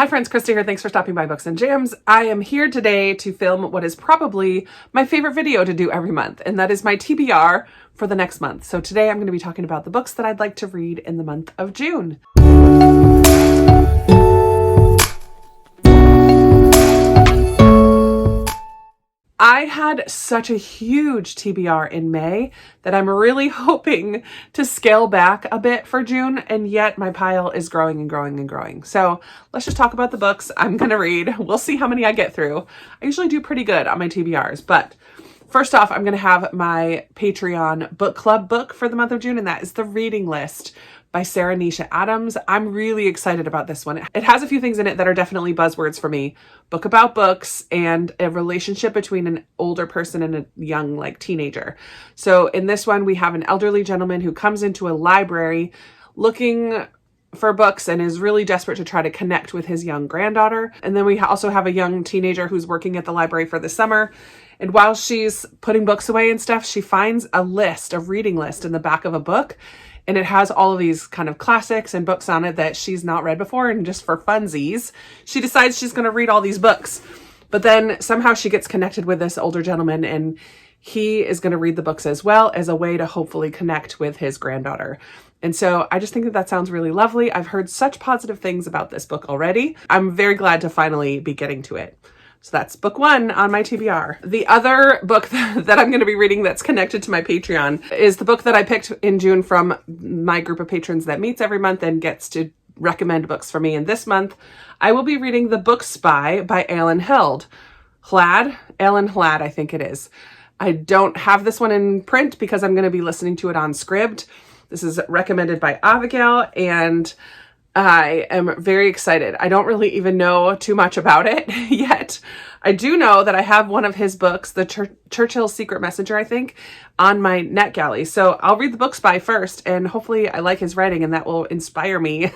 Hi friends, Krista here. Thanks for stopping by Books and Jams. I am here today to film what is probably my favorite video to do every month, and that is my TBR for the next month. So today I'm going to be talking about the books that I'd like to read in the month of June. I had such a huge TBR in May that I'm really hoping to scale back a bit for June, and yet my pile is growing and growing and growing. So let's just talk about the books I'm going to read. We'll see how many I get through. I usually do pretty good on my TBRs, but first off, I'm going to have my Patreon book club book for the month of June, and that is The Reading List by Sarah Nisha Adams. I'm really excited about this one. It has a few things in it that are definitely buzzwords for me. Book about books and a relationship between an older person and a young, teenager. So in this one, we have an elderly gentleman who comes into a library looking for books and is really desperate to try to connect with his young granddaughter. And then we also have a young teenager who's working at the library for the summer. And while she's putting books away and stuff, she finds a reading list in the back of a book. And it has all of these kind of classics and books on it that she's not read before. And just for funsies, she decides she's going to read all these books. But then somehow she gets connected with this older gentleman, and he is going to read the books as well as a way to hopefully connect with his granddaughter. And so I just think that sounds really lovely. I've heard such positive things about this book already. I'm very glad to finally be getting to it. So that's book one on my TBR. The other book that I'm going to be reading that's connected to my Patreon is the book that I picked in June from my group of patrons that meets every month and gets to recommend books for me. And this month, I will be reading The Book Spy by Alan Hladd, I think it is. I don't have this one in print because I'm going to be listening to it on Scribd. This is recommended by Abigail, and I am very excited. I don't really even know too much about it yet. I do know that I have one of his books, The Churchill's Secret Messenger, I think, on my NetGalley. So I'll read The Book Spy first, and hopefully I like his writing, and that will inspire me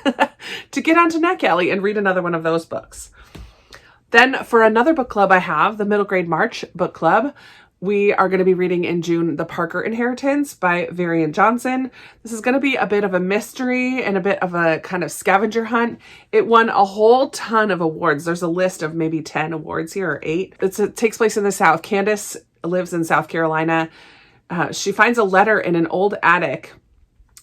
to get onto NetGalley and read another one of those books. Then for another book club I have, the Middle Grade March book club, we are going to be reading in June The Parker Inheritance by Varian Johnson. This is going to be a bit of a mystery and a bit of a kind of scavenger hunt. It won a whole ton of awards. There's a list of maybe 10 awards here, or 8. It takes place in the South. Candace lives in South Carolina. She finds a letter in an old attic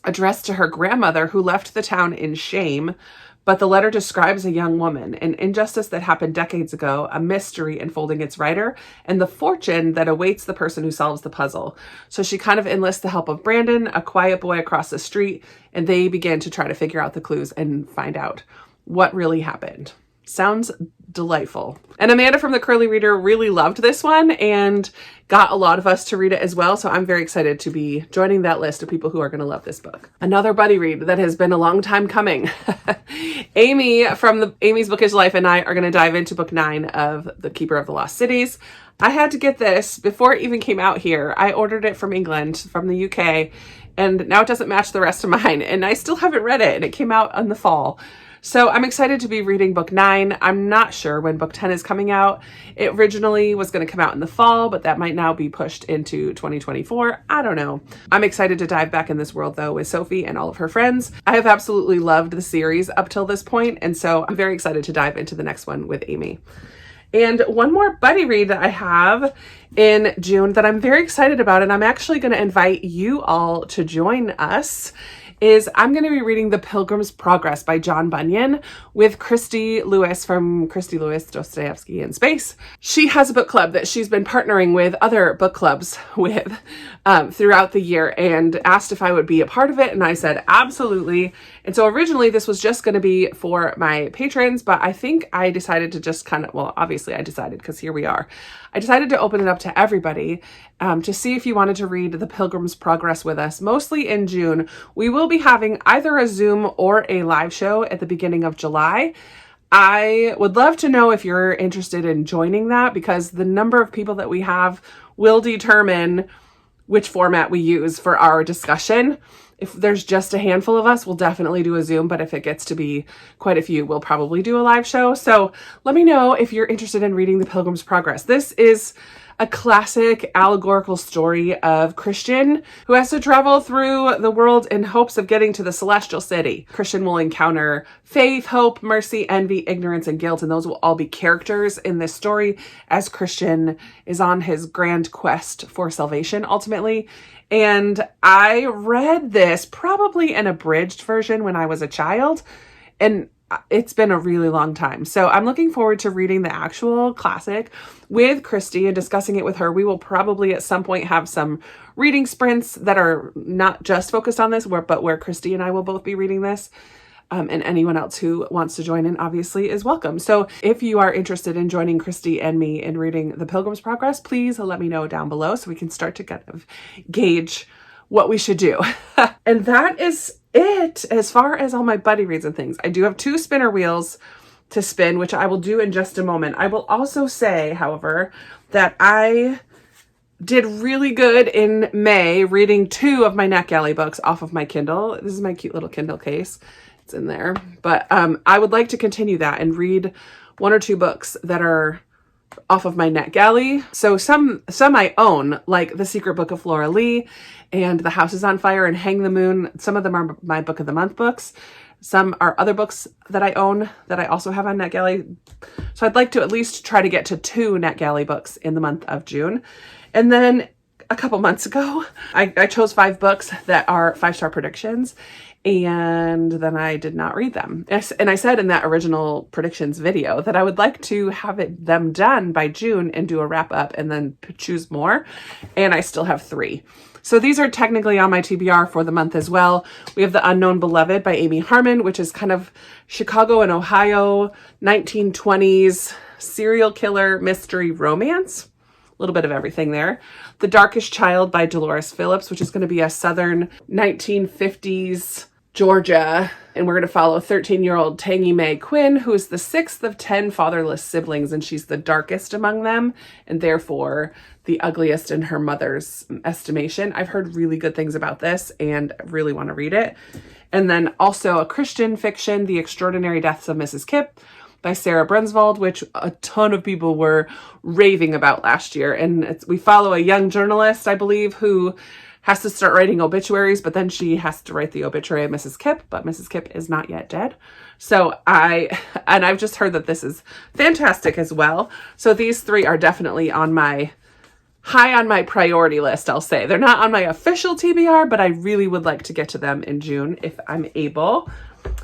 addressed to her grandmother who left the town in shame. But the letter describes a young woman, an injustice that happened decades ago, a mystery enfolding its writer, and the fortune that awaits the person who solves the puzzle. So she kind of enlists the help of Brandon, a quiet boy across the street, and they begin to try to figure out the clues and find out what really happened. Sounds delightful. And Amanda from the Curly Reader really loved this one and got a lot of us to read it as well. So I'm very excited to be joining that list of people who are going to love this book. Another buddy read that has been a long time coming. Amy from Amy's Bookish Life and I are going to dive into book 9 of The Keeper of the Lost Cities. I had to get this before it even came out here. I ordered it from England, from the UK, and now it doesn't match the rest of mine. And I still haven't read it, and it came out in the fall. So I'm excited to be reading book 9. I'm not sure when book 10 is coming out. It originally was going to come out in the fall, but that might now be pushed into 2024. I don't know. I'm excited to dive back in this world though with Sophie and all of her friends. I have absolutely loved the series up till this point, and so I'm very excited to dive into the next one with Amy. And one more buddy read that I have in June that I'm very excited about, and I'm actually going to invite you all to join us, is I'm going to be reading The Pilgrim's Progress by John Bunyan with Christy Lewis from Christy Lewis, Dostoevsky in Space. She has a book club that she's been partnering with other book clubs with throughout the year, and asked if I would be a part of it, and I said absolutely. And so originally this was just going to be for my patrons, but I think I decided to just obviously I decided because here we are. I decided to open it up to everybody to see if you wanted to read The Pilgrim's Progress with us, mostly in June. We will be having either a Zoom or a live show at the beginning of July. I would love to know if you're interested in joining that, because the number of people that we have will determine which format we use for our discussion. If there's just a handful of us, we'll definitely do a Zoom, but if it gets to be quite a few, we'll probably do a live show. So let me know if you're interested in reading The Pilgrim's Progress. This is a classic allegorical story of Christian who has to travel through the world in hopes of getting to the celestial city. Christian will encounter faith, hope, mercy, envy, ignorance, and guilt, and those will all be characters in this story as Christian is on his grand quest for salvation ultimately. And I read this probably an abridged version when I was a child, and it's been a really long time. So I'm looking forward to reading the actual classic with Christy and discussing it with her. We will probably at some point have some reading sprints that are not just focused on this, but where Christy and I will both be reading this. And anyone else who wants to join in obviously is welcome. So if you are interested in joining Christy and me in reading The Pilgrim's Progress, please let me know down below so we can start to kind of gauge what we should do. And that is it as far as all my buddy reads and things. I do have 2 spinner wheels to spin, which I will do in just a moment. I will also say, however, that I did really good in May reading 2 of my NetGalley books off of my Kindle. This is my cute little Kindle case. It's in there. But I would like to continue that and read 1 or 2 books that are off of my NetGalley. So some I own, like The Secret Book of Flora Lee and The House is on Fire and Hang the Moon. Some of them are my Book of the Month books. Some are other books that I own that I also have on NetGalley. So I'd like to at least try to get to 2 NetGalley books in the month of June. And then a couple months ago, I chose 5 books that are 5-star predictions, and then I did not read them. And I said in that original predictions video that I would like to have them done by June and do a wrap up and then choose more. And I still have 3. So these are technically on my TBR for the month as well. We have The Unknown Beloved by Amy Harmon, which is kind of Chicago and Ohio, 1920s serial killer mystery romance. A little bit of everything there. The Darkest Child by Dolores Phillips, which is going to be a Southern 1950s Georgia. And we're going to follow 13-year-old Tangy Mae Quinn, who is the 6th of 10 fatherless siblings, and she's the darkest among them, and therefore the ugliest in her mother's estimation. I've heard really good things about this and really want to read it. And then also a Christian fiction, The Extraordinary Deaths of Mrs. Kipp by Sarah Brunswald, which a ton of people were raving about last year. And we follow a young journalist, I believe, who has to start writing obituaries, but then she has to write the obituary of Mrs. Kipp, but Mrs. Kipp is not yet dead. So I've just heard that this is fantastic as well. So these 3 are definitely high on my priority list, I'll say. They're not on my official TBR, but I really would like to get to them in June if I'm able.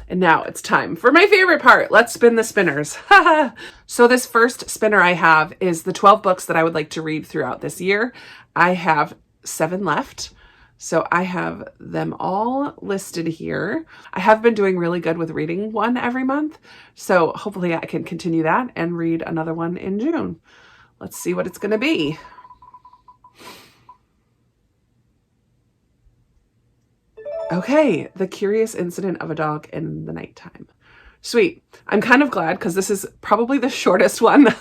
And now it's time for my favorite part. Let's spin the spinners. So this first spinner I have is the 12 books that I would like to read throughout this year. I have 7 left. So I have them all listed here. I have been doing really good with reading one every month. So hopefully I can continue that and read another one in June. Let's see what it's going to be. Okay, The Curious Incident of a Dog in the Nighttime. Sweet. I'm kind of glad because this is probably the shortest one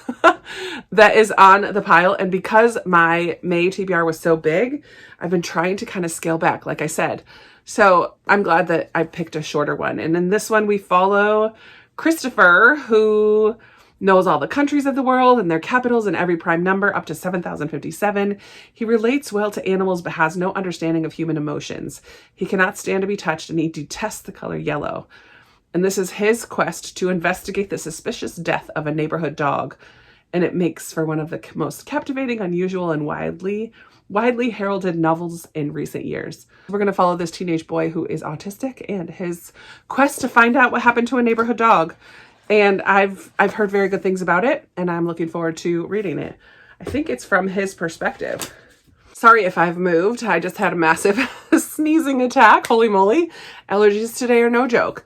that is on the pile. And because my May TBR was so big, I've been trying to kind of scale back, like I said. So I'm glad that I picked a shorter one. And in this one, we follow Christopher, who knows all the countries of the world and their capitals and every prime number up to 7,057. He relates well to animals but has no understanding of human emotions. He cannot stand to be touched and he detests the color yellow. And this is his quest to investigate the suspicious death of a neighborhood dog. And it makes for one of the most captivating, unusual, and widely heralded novels in recent years. We're going to follow this teenage boy who is autistic and his quest to find out what happened to a neighborhood dog. And I've heard very good things about it, and I'm looking forward to reading it. I think it's from his perspective. Sorry if I've moved. I just had a massive sneezing attack. Holy moly. Allergies today are no joke.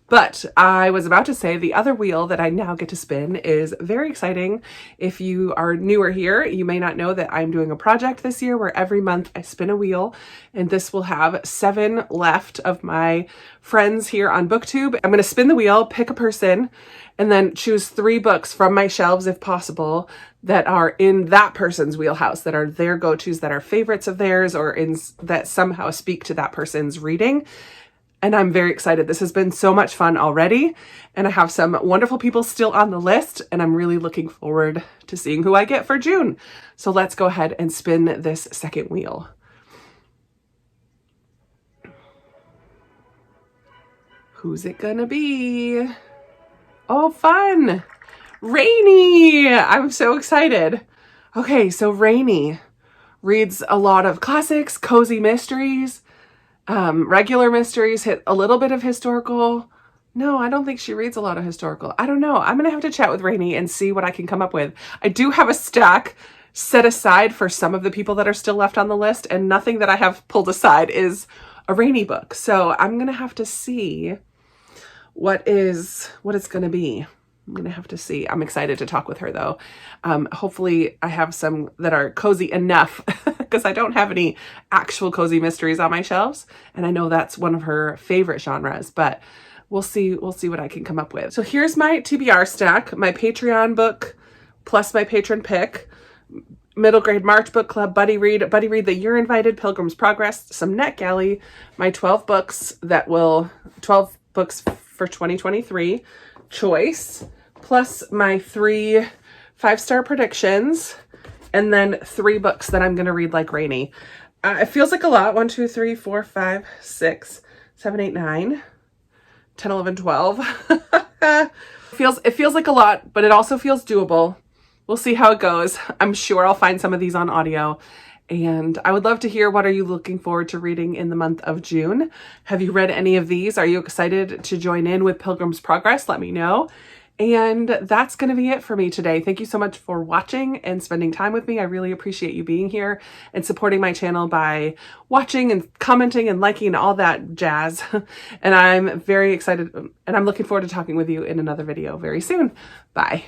But I was about to say the other wheel that I now get to spin is very exciting. If you are newer here, you may not know that I'm doing a project this year where every month I spin a wheel, and this will have 7 left of my friends here on BookTube. I'm going to spin the wheel, pick a person, and then choose 3 books from my shelves if possible that are in that person's wheelhouse, that are their go-tos, that are favorites of theirs, or that somehow speak to that person's reading. and I'm very excited. This has been so much fun already, and I have some wonderful people still on the list, and I'm really looking forward to seeing who I get for June. So let's go ahead and spin this second wheel. Who's it gonna be? Oh, fun! Rainy! I'm so excited. Okay, so Rainy reads a lot of classics, cozy mysteries, regular mysteries, hit a little bit of historical. No, I don't think she reads a lot of historical. I don't know. I'm going to have to chat with Rainy and see what I can come up with. I do have a stack set aside for some of the people that are still left on the list, and nothing that I have pulled aside is a Rainy book. So I'm going to have to see what it's going to be. I'm going to have to see. I'm excited to talk with her though. Hopefully I have some that are cozy enough because I don't have any actual cozy mysteries on my shelves. And I know that's one of her favorite genres, but we'll see what I can come up with. So here's my TBR stack, my Patreon book plus my patron pick, middle grade March book club, buddy read that you're invited, Pilgrim's Progress, some NetGalley, my 12 books for 2023 choice, plus my 3 5-star predictions, and then 3 books that I'm going to read like Rainy. It feels like a lot. 1, 2, 3, 4, 5, 6, 7, 8, 9, 10, 11, 12. It feels like a lot, but it also feels doable. We'll see how it goes. I'm sure I'll find some of these on audio. And I would love to hear, what are you looking forward to reading in the month of June? Have you read any of these? Are you excited to join in with Pilgrim's Progress? Let me know. And that's going to be it for me today. Thank you so much for watching and spending time with me. I really appreciate you being here and supporting my channel by watching and commenting and liking and all that jazz. And I'm very excited, and I'm looking forward to talking with you in another video very soon. Bye.